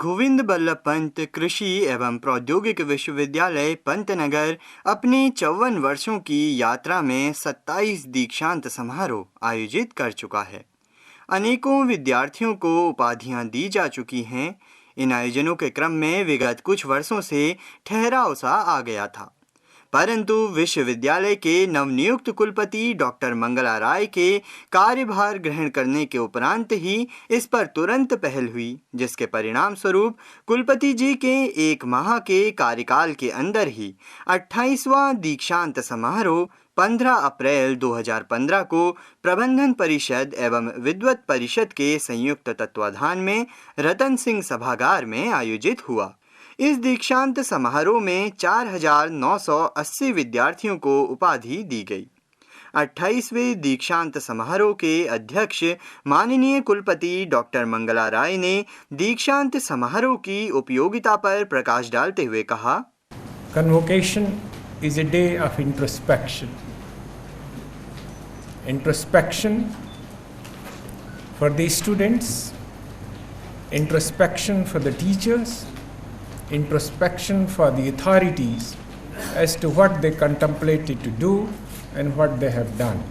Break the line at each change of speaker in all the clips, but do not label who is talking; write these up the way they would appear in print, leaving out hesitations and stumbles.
गोविंद बल्लभ पंत कृषि एवं प्रौद्योगिक विश्वविद्यालय पंतनगर अपने 54 वर्षों की यात्रा में 27 दीक्षांत समारोह आयोजित कर चुका है। अनेकों विद्यार्थियों को उपाधियां दी जा चुकी हैं। इन आयोजनों के क्रम में विगत कुछ वर्षों से ठहराव सा आ गया था, परंतु विश्वविद्यालय के नवनियुक्त कुलपति डॉक्टर मंगला राय के कार्यभार ग्रहण करने के उपरांत ही इस पर तुरंत पहल हुई, जिसके परिणाम स्वरूप कुलपति जी के एक माह के कार्यकाल के अंदर ही 28वां दीक्षांत समारोह 15 अप्रैल 2015 को प्रबंधन परिषद एवं विद्वत परिषद के संयुक्त तत्वाधान में रतन सिंह सभागार में आयोजित हुआ। इस दीक्षांत समारोह में 4,980 विद्यार्थियों को उपाधि दी गई। 28वें दीक्षांत समारोह के अध्यक्ष माननीय कुलपति डॉक्टर मंगला राय ने दीक्षांत समारोह की उपयोगिता पर प्रकाश डालते हुए कहा,
Convocation is a day of introspection. Introspection for the students, introspection for the teachers, introspection for the authorities as to what they contemplated to do and what they have done.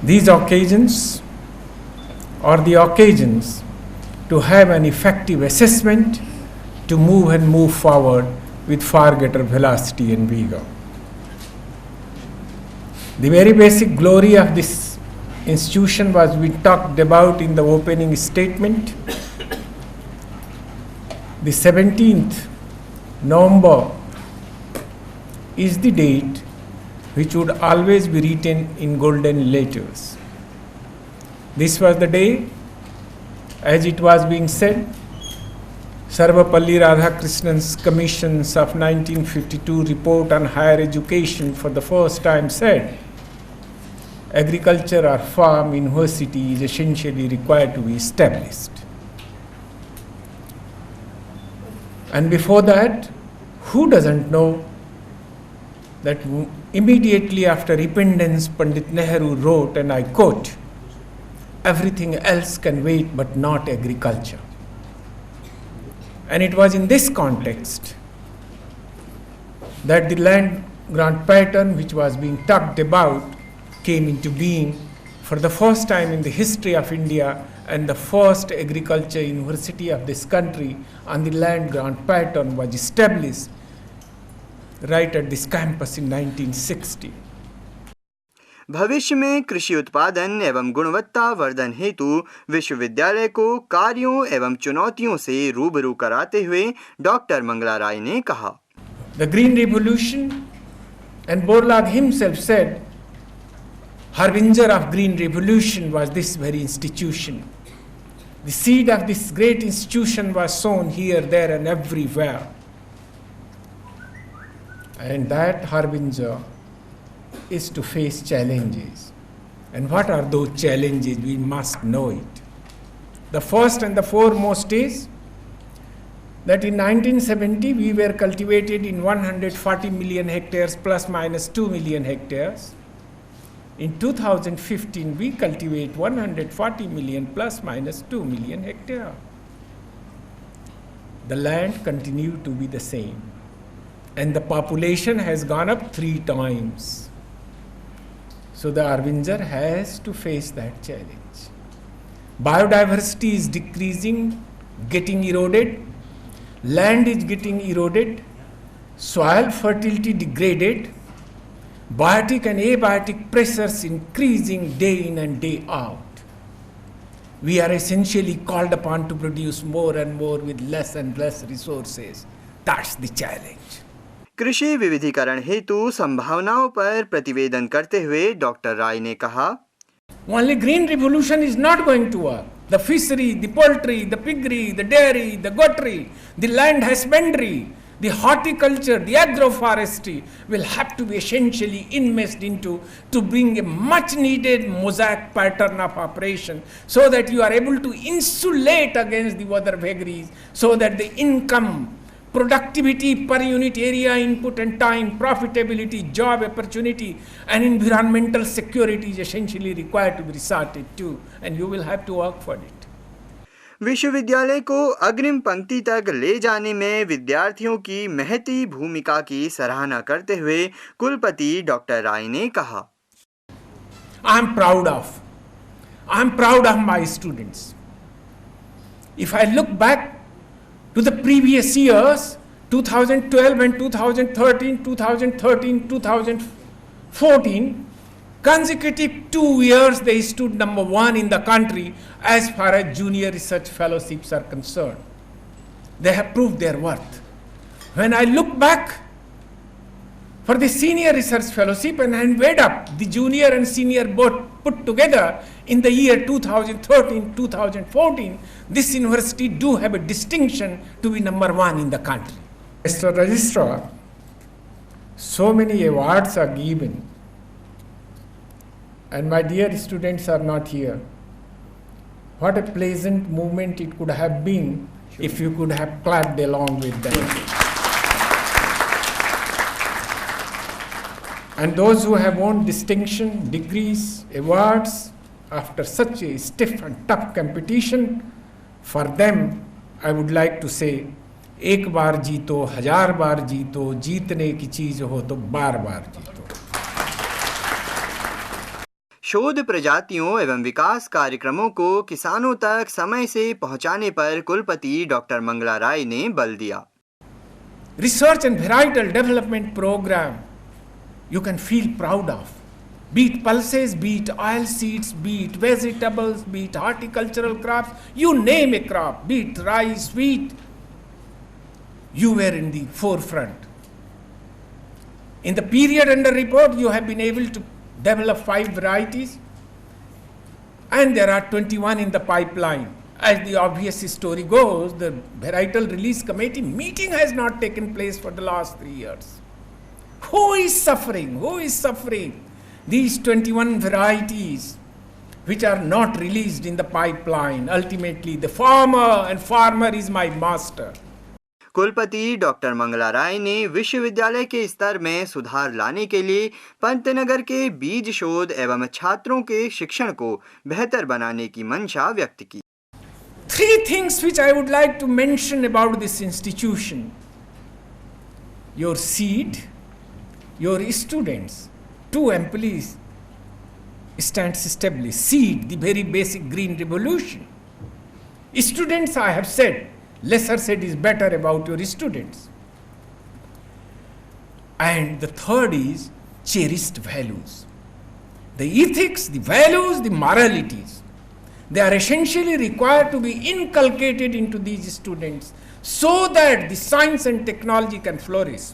These occasions are the occasions to have an effective assessment, to move forward with far greater velocity and vigor. The very basic glory of this institution was we talked about in the opening statement. The 17th November is the date which would always be written in golden letters. This was the day, as it was being said, Sarvapalli Radhakrishnan's commissions of 1952 report on higher education for the first time said, agriculture or farm university is essentially required to be established. And before that, who doesn't know that immediately after independence, Pandit Nehru wrote, and I quote, everything else can wait but not agriculture. And it was in this context that the land grant pattern which was being talked about came into being for the first time in the history of India, and the first agriculture university of this country on the land grant pattern was established right at this campus in 1960.
भविष्य में कृषि उत्पादन एवं गुणवत्ता वर्धन हेतु विश्वविद्यालय को कार्यों एवं चुनौतियों से रूबरू कराते हुए डॉक्टर मंगला राय ने कहा,
The Green Revolution, and Borlaug himself said, harbinger of Green Revolution was this very institution. The seed of this great institution was sown here, there and everywhere. And that harbinger is to face challenges. And what are those challenges? We must know it. The first and the foremost is that in 1970 we were cultivated in 140 million hectares plus minus 2 million hectares. In 2015 we cultivate 140 million plus minus 2 million hectares. The land continued to be the same, and the population has gone up 3 times. So the harbinger has to face that challenge. Biodiversity is decreasing, getting eroded, land is getting eroded, soil fertility degraded, biotic and abiotic pressures increasing day in and day out. We are essentially called upon to produce more and more with less and less resources. That's the challenge.
कृषि विविधीकरण हेतु संभावनाओं पर प्रतिवेदन करते हुए doctor राय ने कहा,
Only green revolution is not going to work. The fishery, the poultry, the piggery, the dairy, the goatry, the land husbandry, the horticulture, the agroforestry will have to be essentially enmeshed into to bring a much needed mosaic pattern of operation so that you are able to insulate against the other vagaries, so that the income, productivity per unit area input and time, profitability, job opportunity and environmental security is essentially required to be resorted to, and you will have to work for it.
विश्वविद्यालय को अग्रिम पंक्ति तक ले जाने में विद्यार्थियों की महती भूमिका की सराहना करते हुए कुलपति डॉक्टर राय ने कहा,
I'm proud of my students. If I look back to the previous years, 2012 and 2013, 2014, consecutive 2 years they stood number one in the country as far as junior research fellowships are concerned. They have proved their worth. When I look back for the senior research fellowship and I weighed up the junior and senior both put together in the year 2013-2014, this university do have a distinction to be number one in the country. Mr. Registrar, so many awards are given and my dear students are not here. What a pleasant moment it could have been if you could have clapped along with them. And those who have won distinction, degrees, awards after such a stiff and tough competition, for them I would like to say, एक बार जीतो, हजार बार जीतो, जीतने की चीज हो तो बार बार जीतो.
शोध प्रजातियों एवं विकास कार्यक्रमों को किसानों तक समय से पहुंचाने पर कुलपति डॉक्टर मंगला राय ने बल दिया.
Research and varietal development program you can feel proud of. Be it pulses, be it oil seeds, be it vegetables, be it horticultural crops, you name a crop, be it rice, wheat, you were in the forefront. In the period under report, you have been able to develop 5 varieties, and there are 21 in the pipeline. As the obvious story goes, the varietal release committee meeting has not taken place for the last 3 years. Who is suffering? Who is suffering? These 21 varieties which are not released in the pipeline. Ultimately, the farmer, and farmer is my master.
कुलपति doctor Mangla राय ने विश्वविद्यालय के स्तर में सुधार लाने के लिए पंतनगर के बीज शोध एवं छात्रों के शिक्षण को बेहतर बनाने की मंशा व्यक्त की.
3 things which I would like to mention about this institution. Your seed, your students, 2 employees stands established. Seed, the very basic green revolution. Students, I have said, lesser said is better about your students. And the third is cherished values. The ethics, the values, the moralities, they are essentially required to be inculcated into these students so that the science and technology can flourish.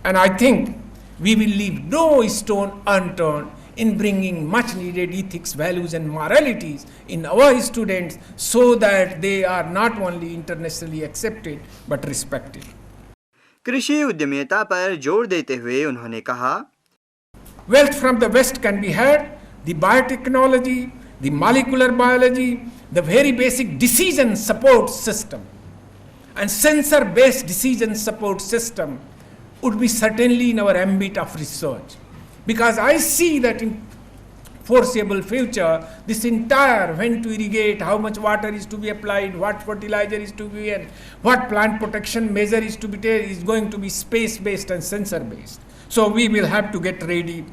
And I think we will leave no stone unturned in bringing much needed ethics, values and moralities in our students so that they are not only internationally accepted but respected.
कृषि उद्यमिता पर जोर देते हुए उन्होंने कहा,
Wealth from the West can be had, the biotechnology, the molecular biology, the very basic decision support system and sensor-based decision support system would be certainly in our ambit of research. Because I see that in foreseeable future, this entire when to irrigate, how much water is to be applied, what fertilizer is to be and what plant protection measure is to be taken is going to be space-based and sensor-based. So we will have to get ready.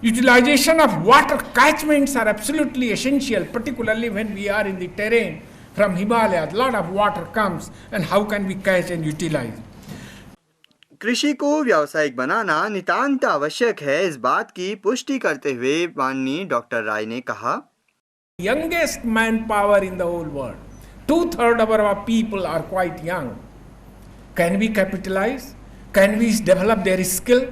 Utilization of water catchments are absolutely essential, particularly when we are in the terrain from Himalayas. A lot of water comes and how can we catch and utilize?
कृषि को व्यावसायिक बनाना नितांत आवश्यक है, इस बात की पुष्टि करते हुए माननीय डॉक्टर राय ने कहा,
Youngest manpower in the whole world. 2/3 of our people are quite young. Can we capitalize? Can we develop their skill?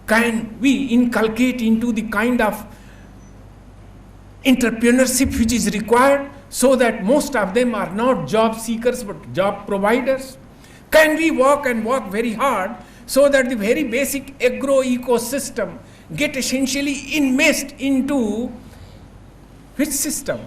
Can we inculcate into the kind of entrepreneurship which is required so that most of them are not job seekers but job providers? Can we work and work very hard so that the very basic agro ecosystem get essentially enmeshed into which system?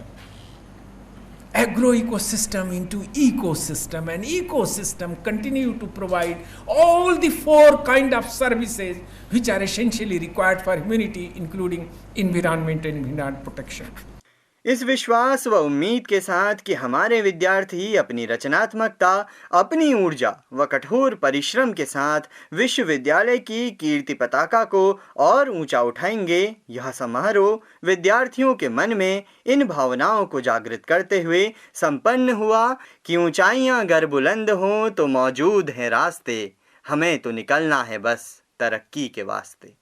Agro ecosystem into ecosystem, and ecosystem continue to provide all the 4 kind of services which are essentially required for humanity, including environment and environment protection.
इस विश्वास व उम्मीद के साथ कि हमारे विद्यार्थी अपनी रचनात्मकता, अपनी ऊर्जा व कठोर परिश्रम के साथ विश्वविद्यालय की कीर्ति पताका को और ऊंचा उठाएंगे, यह समारोह विद्यार्थियों के मन में इन भावनाओं को जागृत करते हुए संपन्न हुआ कि ऊंचाइयां अगर बुलंद हों तो मौजूद हैं रास्ते, हमें तो निकलना है बस तरक्की के वास्ते।